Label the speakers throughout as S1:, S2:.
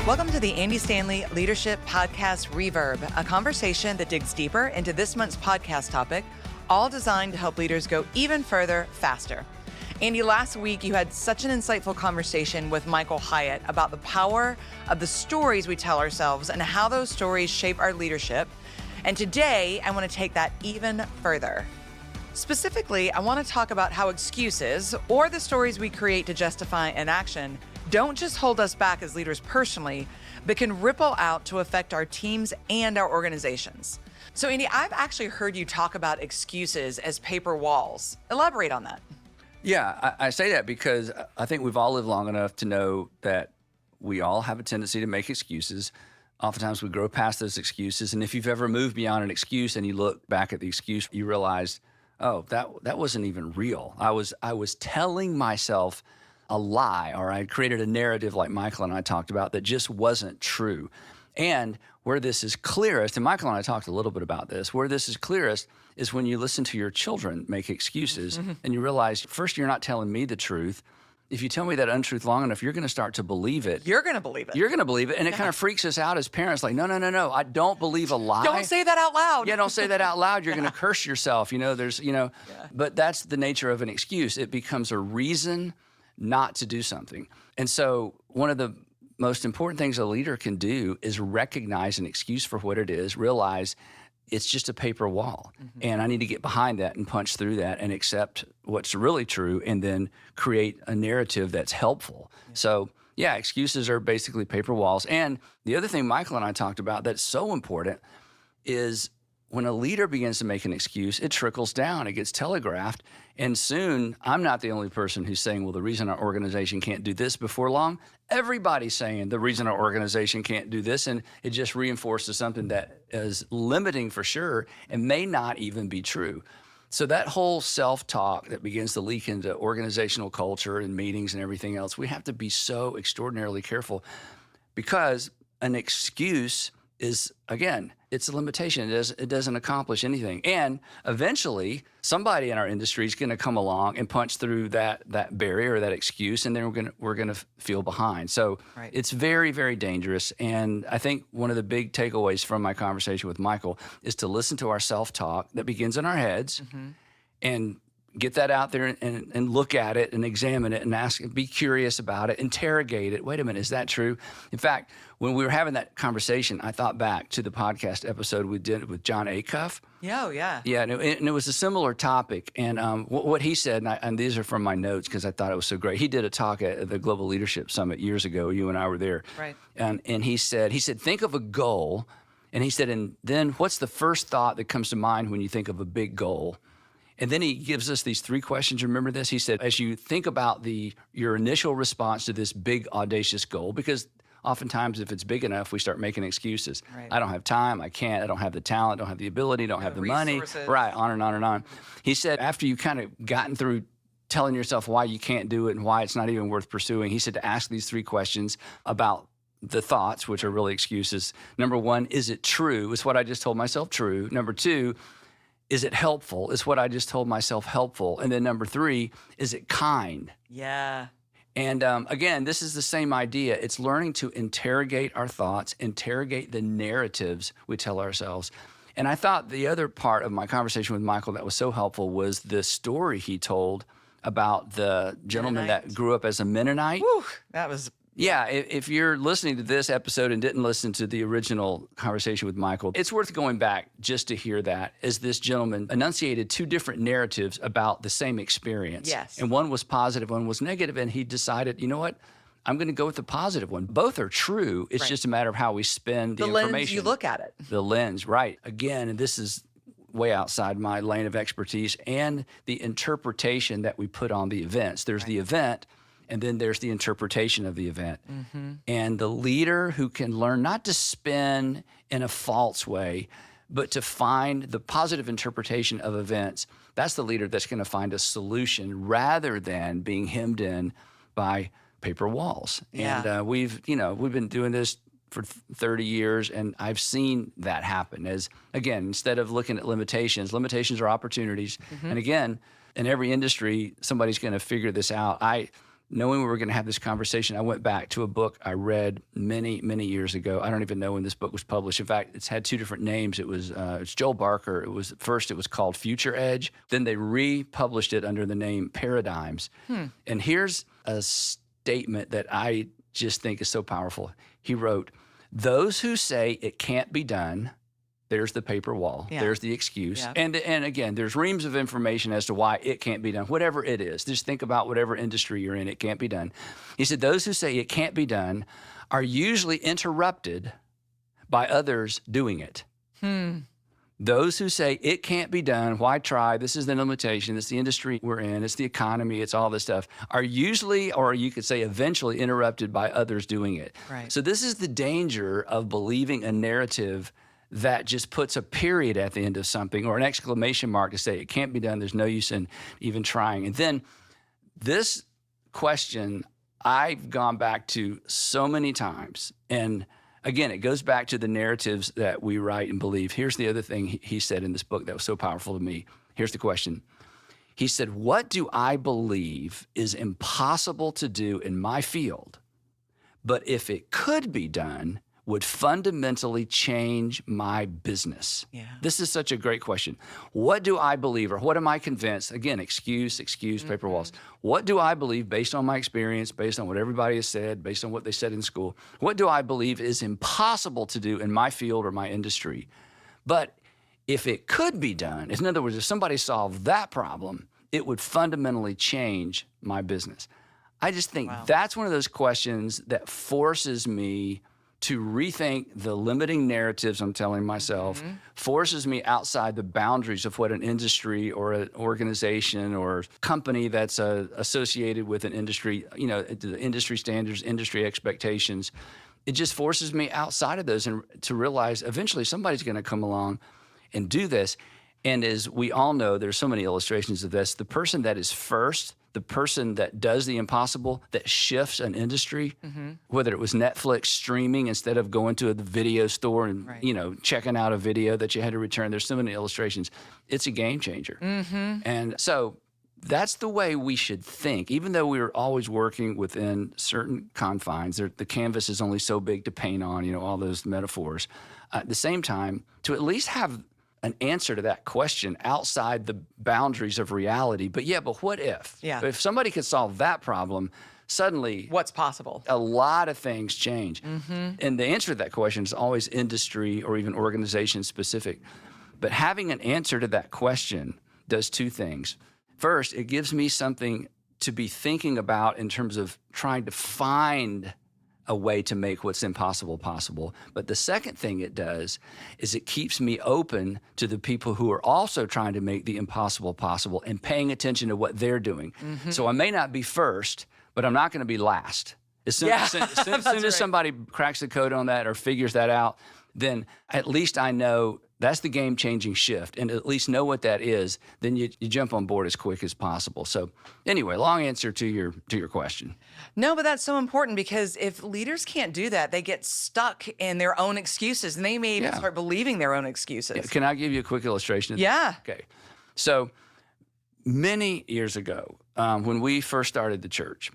S1: Welcome to the Andy Stanley Leadership Podcast REVERB, a conversation that digs deeper into this month's podcast topic, all designed to help leaders go even further, faster. Andy, last week you had such an insightful conversation with Michael Hyatt about the power of the stories we tell ourselves and how those stories shape our leadership. And today, I want to take that even further. Specifically, I want to talk about how excuses, or the stories we create to justify an action, don't just hold us back as leaders personally, but can ripple out to affect our teams and our organizations. So Andy, I've actually heard you talk about excuses as paper walls. Elaborate on that.
S2: Yeah, I say that because I think we've all lived long enough to know that we all have a tendency to make excuses. Oftentimes we grow past those excuses. And if you've ever moved beyond an excuse and you look back at the excuse, you realize, oh, that wasn't even real. I was telling myself a lie, or I created a narrative like Michael and I talked about that just wasn't true. And where this is clearest, and Michael and I talked a little bit about this, where this is clearest is when you listen to your children make excuses and you realize, first, you're not telling me the truth. If you tell me that untruth long enough, you're going to start to believe it.
S1: You're going to believe it.
S2: You're going to believe it. And it kind of freaks us out as parents, like, no, I don't believe a lie.
S1: Don't say that out loud.
S2: Yeah, don't say that out loud. You're going to curse yourself. But that's the nature of an excuse. It becomes a reason not to do something. And so one of the most important things a leader can do is recognize an excuse for what it is, realize it's just a paper wall. And I need to get behind that and punch through that and accept what's really true and then create a narrative that's helpful. So yeah, excuses are basically paper walls. And the other thing Michael and I talked about that's so important is when a leader begins to make an excuse, it trickles down, it gets telegraphed, and soon I'm not the only person who's saying, well, the reason our organization can't do this. Before long, everybody's saying the reason our organization can't do this, and it just reinforces something that is limiting for sure and may not even be true. So that whole self-talk that begins to leak into organizational culture and meetings and everything else, we have to be so extraordinarily careful because an excuse is, again, it's a limitation. It doesn't accomplish anything. And eventually, somebody in our industry is going to come along and punch through that barrier or that excuse, and then we're going to feel behind. So It's very, very dangerous. And I think one of the big takeaways from my conversation with Michael is to listen to our self-talk that begins in our heads and get that out there and look at it and examine it and ask, be curious about it, interrogate it. Wait a minute, is that true? In fact, when we were having that conversation, I thought back to the podcast episode we did with John Acuff.
S1: Oh, yeah.
S2: Yeah, and it was a similar topic. And what he said, and these are from my notes because I thought it was so great. He did a talk at the Global Leadership Summit years ago. You and I were there.
S1: Right.
S2: And he said, think of a goal. And he said, and then what's the first thought that comes to mind when you think of a big goal? And then he gives us these 3 questions. Remember this? He said, as you think about your initial response to this big, audacious goal, because oftentimes if it's big enough, we start making excuses.
S1: Right.
S2: I don't have time. I can't. I don't have the talent. Don't have the ability. Don't have the money. Right. On and on and on. He said, after you kind of gotten through telling yourself why you can't do it and why it's not even worth pursuing, he said to ask these 3 questions about the thoughts, which are really excuses. Number 1, is it true? Is what I just told myself true? Number 2, is it helpful? Is what I just told myself helpful? And then number 3, is it kind?
S1: Yeah.
S2: And again, this is the same idea. It's learning to interrogate our thoughts, interrogate the narratives we tell ourselves. And I thought the other part of my conversation with Michael that was so helpful was the story he told about the gentleman that grew up as a Mennonite.
S1: Whew, that was...
S2: Yeah, if you're listening to this episode and didn't listen to the original conversation with Michael, it's worth going back just to hear that, as this gentleman enunciated 2 different narratives about the same experience.
S1: Yes.
S2: And one was positive, one was negative, and he decided, you know what, I'm going to go with the positive one. Both are true. It's just a matter of how we spend the information.
S1: The lens you look at it.
S2: The lens, right. Again, and this is way outside my lane of expertise, and the interpretation that we put on the events. There's the event, and then there's the interpretation of the event. And the leader who can learn not to spin in a false way, but to find the positive interpretation of events, that's the leader that's going to find a solution rather than being hemmed in by paper walls.
S1: Yeah.
S2: And we've been doing this for 30 years, and I've seen that happen. As again, instead of looking at limitations are opportunities. And again, in every industry, somebody's going to figure this out. knowing we were going to have this conversation, I went back to a book I read many, many years ago. I don't even know when this book was published. In fact, it's had two different names. It's Joel Barker. It was called Future Edge. Then they republished it under the name Paradigms. And here's a statement that I just think is so powerful. He wrote, "Those who say it can't be done," there's the paper wall. Yeah. There's the excuse. Yeah. And again, there's reams of information as to why it can't be done, whatever it is. Just think about whatever industry you're in, it can't be done. He said, those who say it can't be done are usually interrupted by others doing it. Those who say it can't be done, why try? This is the limitation. It's the industry we're in. It's the economy. It's all this stuff. Are usually, or you could say eventually, interrupted by others doing it. Right. So this is the danger of believing a narrative that just puts a period at the end of something or an exclamation mark to say it can't be done. There's no use in even trying. And then this question I've gone back to so many times. And again, it goes back to the narratives that we write and believe. Here's the other thing he said in this book that was so powerful to me. Here's the question. He said, what do I believe is impossible to do in my field, but if it could be done, would fundamentally change my business? Yeah. This is such a great question. What do I believe, or what am I convinced? Again, excuse, paper walls. What do I believe based on my experience, based on what everybody has said, based on what they said in school? What do I believe is impossible to do in my field or my industry? But if it could be done, in other words, if somebody solved that problem, it would fundamentally change my business. I just think that's one of those questions that forces me to rethink the limiting narratives I'm telling myself, forces me outside the boundaries of what an industry or an organization or company that's associated with an industry, the industry standards, industry expectations. It just forces me outside of those and to realize eventually somebody's going to come along and do this. And as we all know, there's so many illustrations of this, the person that is first, the person that does the impossible, that shifts an industry, whether it was Netflix streaming instead of going to a video store and checking out a video that you had to return. There's so many illustrations. It's a game changer. And so that's the way we should think, even though we're always working within certain confines. The canvas is only so big to paint on, all those metaphors. At the same time, to at least have an answer to that question outside the boundaries of reality. But what if? Yeah. If somebody could solve that problem, suddenly
S1: what's possible?
S2: A lot of things change. And the answer to that question is always industry or even organization specific. But having an answer to that question does two things. First, it gives me something to be thinking about in terms of trying to find a way to make what's impossible possible. But the second thing it does is it keeps me open to the people who are also trying to make the impossible possible and paying attention to what they're doing. So I may not be first, but I'm not going to be last. As soon as somebody cracks the code on that or figures that out, then at least I know that's the game-changing shift, and at least know what that is, then you jump on board as quick as possible. So anyway, long answer to your question.
S1: No, but that's so important, because if leaders can't do that, they get stuck in their own excuses, and they may even start believing their own excuses.
S2: Can I give you a quick illustration of that? Okay. So many years ago, when we first started the church,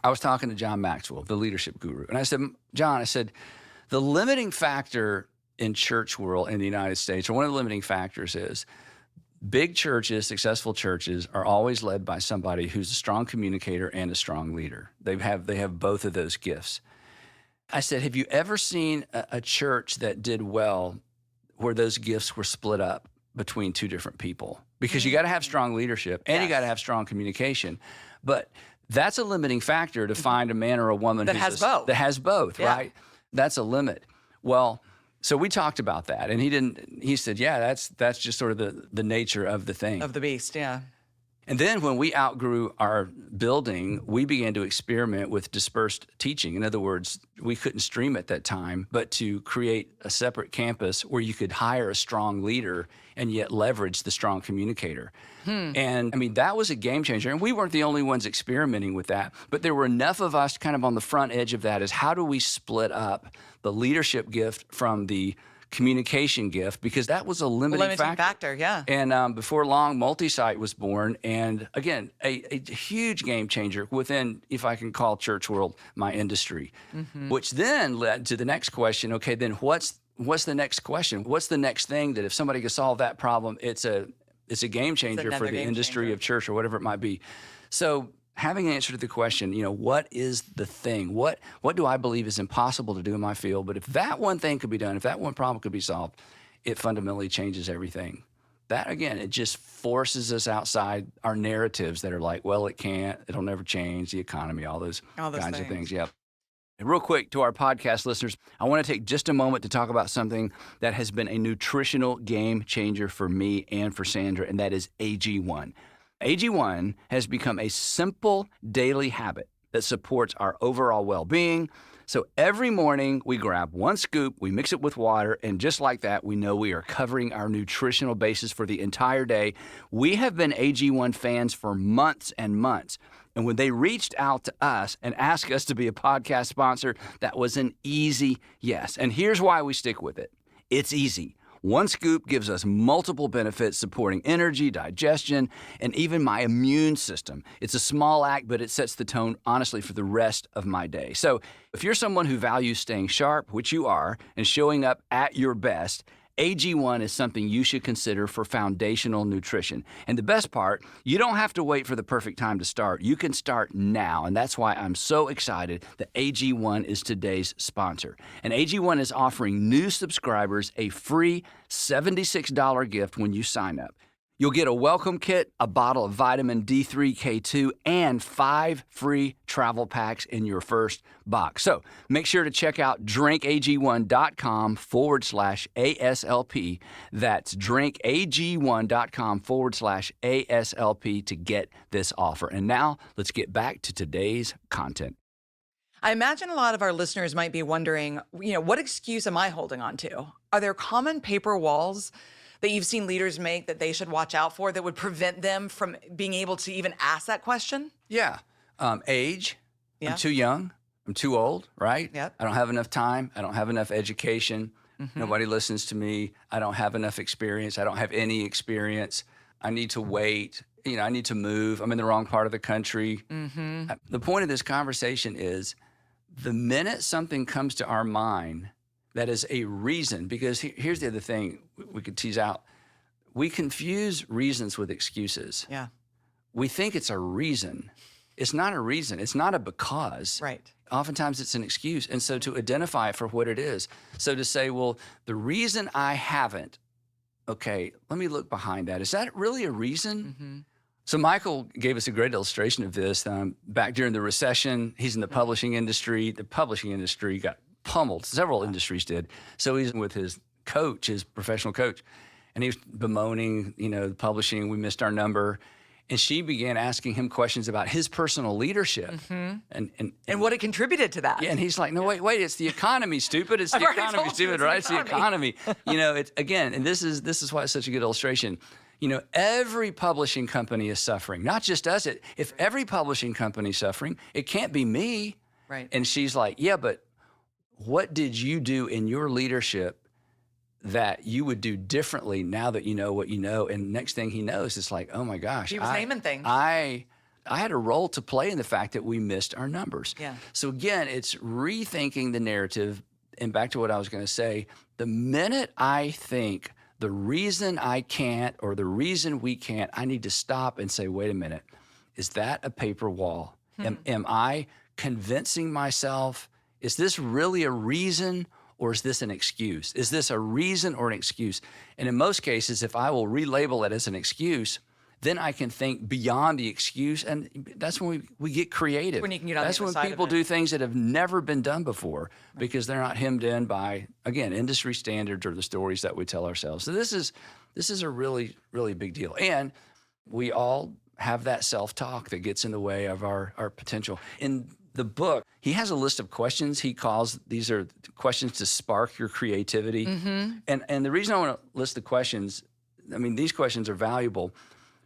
S2: I was talking to John Maxwell, the leadership guru, and I said, John, the limiting factor in church world in the United States, or one of the limiting factors, is big churches, successful churches, are always led by somebody who's a strong communicator and a strong leader. They have both of those gifts. I said, have you ever seen a church that did well where those gifts were split up between two different people? Because you got to have strong leadership and you got to have strong communication. But that's a limiting factor to find a man or a woman
S1: that has both,
S2: right? That's a limit. Well, so we talked about that, and he said, that's just sort of the nature of the thing.
S1: Of the beast, yeah.
S2: And then when we outgrew our building, we began to experiment with dispersed teaching. In other words, we couldn't stream at that time, but to create a separate campus where you could hire a strong leader and yet leverage the strong communicator. And I mean, that was a game changer. And we weren't the only ones experimenting with that, but there were enough of us kind of on the front edge of that, is how do we split up the leadership gift from the communication gift, because that was a limiting factor.
S1: Yeah.
S2: And before long, Multisite was born. And again, a huge game changer within, if I can call church world, my industry, which then led to the next question. Okay, then what's the next question? What's the next thing that if somebody can solve that problem, it's a game changer for the industry of church or whatever it might be. So having an answer to the question, what is the thing? What do I believe is impossible to do in my field? But if that one thing could be done, if that one problem could be solved, it fundamentally changes everything. That, again, it just forces us outside our narratives that are like, well, it can't, it'll never change, the economy, all those kinds of things. Yep. And real quick, to our podcast listeners, I want to take just a moment to talk about something that has been a nutritional game changer for me and for Sandra, and that is AG1. AG1 has become a simple daily habit that supports our overall well-being. So every morning we grab one scoop, we mix it with water, and just like that, we know we are covering our nutritional basis for the entire day. We have been AG1 fans for months and months. And when they reached out to us and asked us to be a podcast sponsor, that was an easy yes. And here's why we stick with it. It's easy. One scoop gives us multiple benefits supporting energy, digestion, and even my immune system. It's a small act, but it sets the tone, honestly, for the rest of my day. So if you're someone who values staying sharp, which you are, and showing up at your best, AG1 is something you should consider for foundational nutrition. And the best part, you don't have to wait for the perfect time to start. You can start now. And that's why I'm so excited that AG1 is today's sponsor. And AG1 is offering new subscribers a free $76 gift when you sign up. You'll get a welcome kit, a bottle of vitamin D3, K2, and 5 free travel packs in your first box. So make sure to check out drinkag1.com/ASLP. That's drinkag1.com/ASLP to get this offer. And now let's get back to today's content.
S1: I imagine a lot of our listeners might be wondering, what excuse am I holding on to? Are there common paper walls that you've seen leaders make that they should watch out for that would prevent them from being able to even ask that question?
S2: Yeah. Age. Yeah. I'm too young. I'm too old, right?
S1: Yep.
S2: I don't have enough time. I don't have enough education. Nobody listens to me. I don't have enough experience. I don't have any experience. I need to wait. I need to move. I'm in the wrong part of the country. The point of this conversation is the minute something comes to our mind that is a reason, because here's the other thing we could tease out. We confuse reasons with excuses.
S1: Yeah.
S2: We think it's a reason. It's not a reason. It's not a because.
S1: Right.
S2: Oftentimes it's an excuse. And so to identify it for what it is. So to say, well, the reason I haven't, okay, let me look behind that. Is that really a reason? So Michael gave us a great illustration of this back during the recession. He's in the publishing industry. The publishing industry got pummeled. Several industries did. So he's with his coach, his professional coach, and he was bemoaning, the publishing, we missed our number. And she began asking him questions about his personal leadership. And
S1: what it contributed to that.
S2: Yeah, and he's like, no, wait, it's the economy, stupid. It's the economy, stupid, right? It's the economy. It's again, and this is why it's such a good illustration. Every publishing company is suffering, not just us. If every publishing company is suffering, it can't be me.
S1: Right.
S2: And she's like, yeah, but what did you do in your leadership that you would do differently now that you know what you know? And next thing he knows, it's like, oh my gosh.
S1: He was naming things.
S2: I had a role to play in the fact that we missed our numbers.
S1: Yeah.
S2: So again, it's rethinking the narrative. And back to what I was going to say, the minute I think the reason I can't or the reason we can't, I need to stop and say, wait a minute, is that a paper wall? Am I convincing myself? Is this really a reason or is this an excuse? Is this a reason or an excuse? And in most cases, if I will relabel it as an excuse, then I can think beyond the excuse. And that's when we get creative.
S1: When you can get on
S2: that's
S1: the other
S2: when
S1: side
S2: people
S1: of it.
S2: do things that have never been done before because they're not hemmed in by, again, industry standards or the stories that we tell ourselves. So this is a really, really big deal. And we all have that self-talk that gets in the way of our potential. In the book, he has a list of questions he calls, these are questions to spark your creativity. And the reason I want to list the questions, these questions are valuable,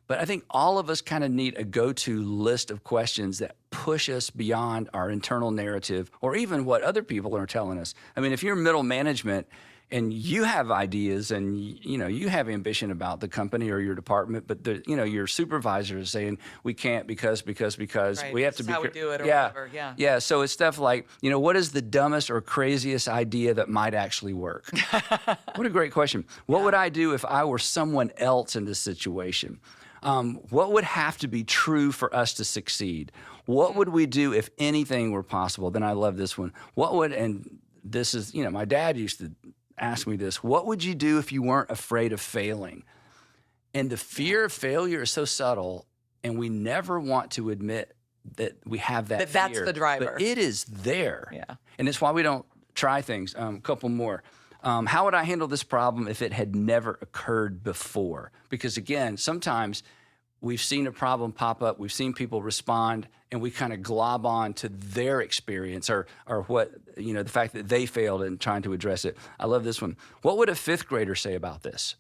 S2: but I think all of us kind of need a go-to list of questions that push us beyond our internal narrative or even what other people are telling us. If you're middle management and you have ideas and you have ambition about the company or your department, but your supervisor is saying we can't because
S1: Right.
S2: we have
S1: This
S2: to
S1: is how we do it or whatever.
S2: Yeah. So it's stuff like, what is the dumbest or craziest idea that might actually work? What a great question. What would I do if I were someone else in this situation? What would have to be true for us to succeed? What would we do if anything were possible? Then I love this one. And this is, my dad used to ask me this, what would you do if you weren't afraid of failing? And the fear of failure is so subtle, and we never want to admit that we have that fear.
S1: That's the driver.
S2: But it is there.
S1: Yeah.
S2: And it's why we don't try things. A couple more. How would I handle this problem if it had never occurred before? Because again, sometimes we've seen a problem pop up, we've seen people respond, and we kind of glob on to their experience or what, the fact that they failed in trying to address it. I love this one. What would a fifth grader say about this?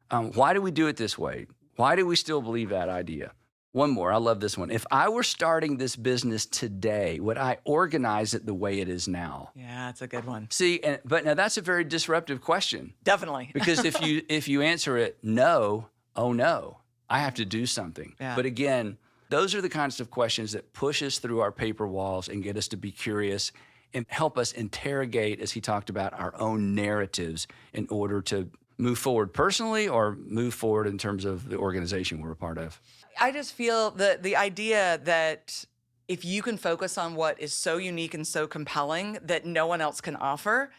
S2: Why do we do it this way? Why do we still believe that idea? One more, I love this one. If I were starting this business today, would I organize it the way it is now?
S1: Yeah, that's a good one.
S2: See, but now that's a very disruptive question.
S1: Definitely.
S2: Because if you answer it no, oh no, I have to do something.
S1: Yeah.
S2: But again, those are the kinds of questions that push us through our paper walls and get us to be curious and help us interrogate, as he talked about, our own narratives in order to move forward personally or move forward in terms of the organization we're a part of.
S1: I just feel that the idea that if you can focus on what is so unique and so compelling that no one else can offer,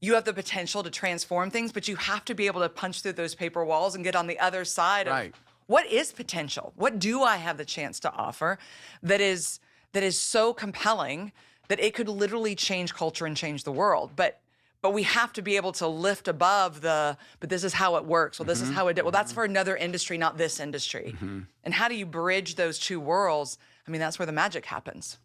S1: you have the potential to transform things, but you have to be able to punch through those paper walls and get on the other side of what is potential? What do I have the chance to offer that is so compelling that it could literally change culture and change the world? But we have to be able to lift above but this is how it works. Well, this is how it did. Well, that's for another industry, not this industry. And how do you bridge those two worlds? I mean, that's where the magic happens.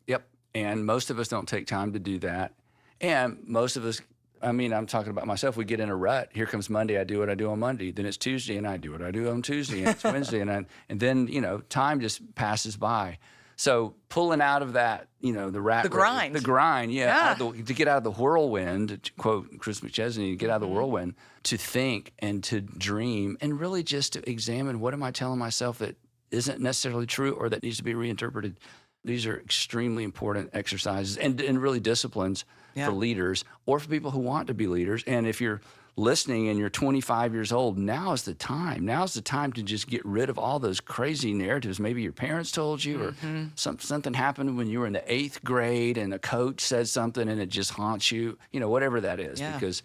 S2: Yep. And most of us don't take time to do that. And most of us, I'm talking about myself, we get in a rut. Here comes Monday, I do what I do on Monday. Then it's Tuesday, and I do what I do on Tuesday. And it's Wednesday, and then, time just passes by. So pulling out of that, the grind, to get out of the whirlwind, to quote Chris McChesney, to get out of the whirlwind, to think and to dream, and really just to examine, what am I telling myself that isn't necessarily true or that needs to be reinterpreted? These are extremely important exercises and really disciplines for leaders or for people who want to be leaders. And if you're listening and you're 25 years old, now is the time. Now's the time to just get rid of all those crazy narratives. Maybe your parents told you or something happened when you were in the 8th grade and a coach said something and it just haunts you, whatever that is, because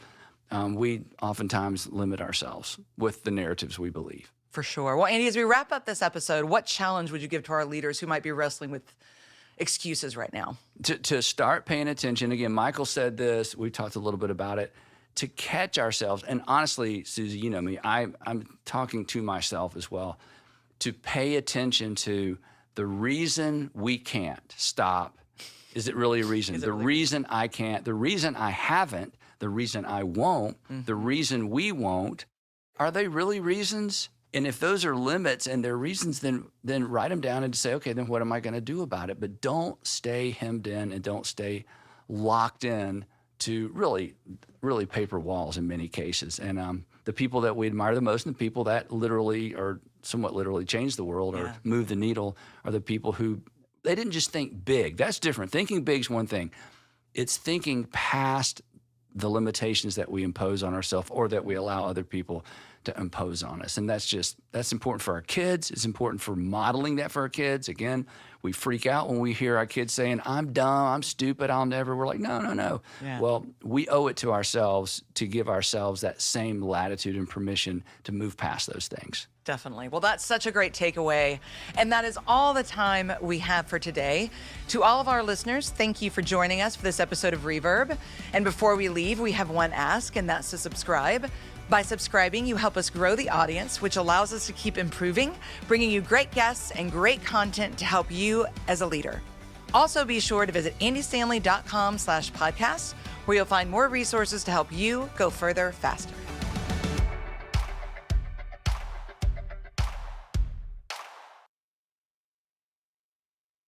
S2: we oftentimes limit ourselves with the narratives we believe.
S1: For sure. Well, Andy, as we wrap up this episode, what challenge would you give to our leaders who might be wrestling with excuses right now?
S2: To start paying attention. Again, Michael said this. We talked a little bit about it. To catch ourselves, and honestly, Susie, you know me, I'm talking to myself as well, to pay attention to the reason we can't stop. Is it really a reason? The reason I can't, the reason I haven't, the reason I won't, the reason we won't, are they really reasons? And if those are limits and they're reasons, then write them down and say, okay, then what am I going to do about it? But don't stay hemmed in and don't stay locked in to really paper walls in many cases. And the people that we admire the most and the people that literally or somewhat literally change the world or move the needle are the people who, they didn't just think big. That's different. Thinking big is one thing. It's thinking past the limitations that we impose on ourselves or that we allow other people to impose on us. And that's important for our kids. It's important for modeling that for our kids. Again, we freak out when we hear our kids saying, I'm dumb, I'm stupid, I'll never. We're like, no. Yeah. Well, we owe it to ourselves to give ourselves that same latitude and permission to move past those things.
S1: Definitely. Well, that's such a great takeaway. And that is all the time we have for today. To all of our listeners, thank you for joining us for this episode of Reverb. And before we leave, we have one ask, and that's to subscribe. By subscribing, you help us grow the audience, which allows us to keep improving, bringing you great guests and great content to help you as a leader. Also, be sure to visit andystanley.com/podcast, where you'll find more resources to help you go further faster.